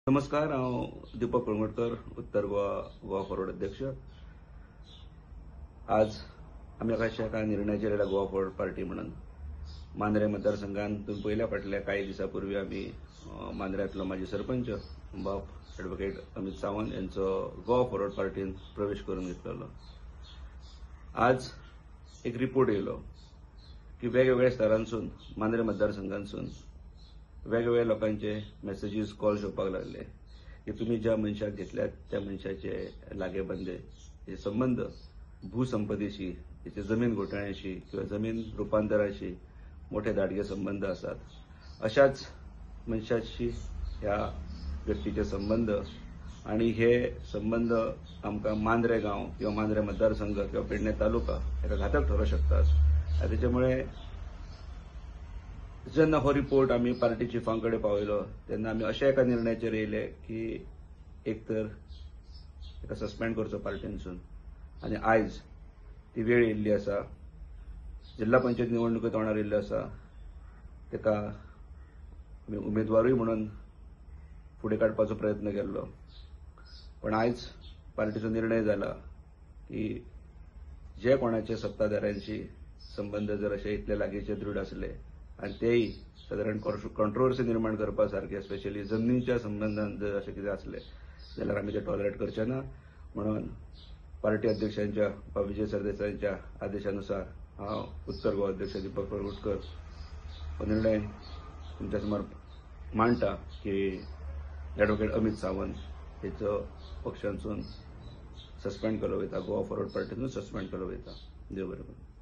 नमस्कार, हांव दीपक कळंगुटकर, उत्तर गोवा फॉरवर्ड अध्यक्ष. आज आमी एका निर्णयाचेर आयल्या गोवा फॉरवर्ड पार्टी म्हणून. मांद्रे मतदारसंघात तुम्ही पयल्या फाटल्या काही दिसां पूर्वी आमी मांद्र्यांतलो माजी सरपंच बाब ॲडव्होकेट अमित सावंत यांचो गोवा फॉरवर्ड पार्टीन प्रवेश करून घेतलेलो. आज एक रिपोर्ट येयलो की वेगवेगळ्या स्तरांसून मांद्रे मतदारसंघांसून वेगवेगळ्या लोकांचे मेसेजीस कॉल्स येवपाक लागले की तुम्ही ज्या मनशाक घेतल्यात त्या मनशाचे लागेबंदे, हे संबंध भूसंपदेशी, त्याचे जमीन घोटाळ्याशी किंवा जमीन रुपांतराशी मोठे दाटगे संबंध असतात. अशाच मनशाशी ह्या व्यक्तीचे संबंध आणि हे संबंध आमकां मांद्रे गांव किंवा मांद्रे मतदारसंघ किंवा पेडणे तालुका हेका घातक ठरू शकतात. त्याच्यामुळे जेन्ना हो रिपोर्ट आमी पार्टी चिफांकडे पावयलो तेन्ना आमी अशा एका निर्णयाचेर येयले की एक तर ताका सस्पेंड करचो पार्टीनसून, आनी आयज ती वेळ येयल्ली आसा. जिल्हा पंचायत निवडणुको तोंडार येयल्ल्यो आसा. ताका आमी उमेदवारूय म्हणून फुडें काडपाचो प्रयत्न केल्लो, पण आयज पार्टीचो निर्णय जाला की जे कोणाचे सत्ताधाऱ्यांशी संबंध जर असे इतले लागींचे दृढ असले आणि तेही साधारण कॉन्ट्रोवर्सी निर्माण करपा सारखे, स्पेशली जमनीच्या संबंधात जर असे कितें असले जाल्यार आमी ते टॉलरेट करचे ना. म्हणून पार्टी अध्यक्षांच्या विजय सरदेसाईंच्या आदेशानुसार हांव उत्तर गोवा अध्यक्ष दीपक कळंगुटकर हो निर्णय तुमच्या समोर मांडटा की ॲडव्होकेट अमित सावंत हेचो पक्षांसून सस्पेंड केलो वयता, गोवा फॉरवर्ड पार्टीनूच सस्पेंड केलो वयता. देव बरें करूं.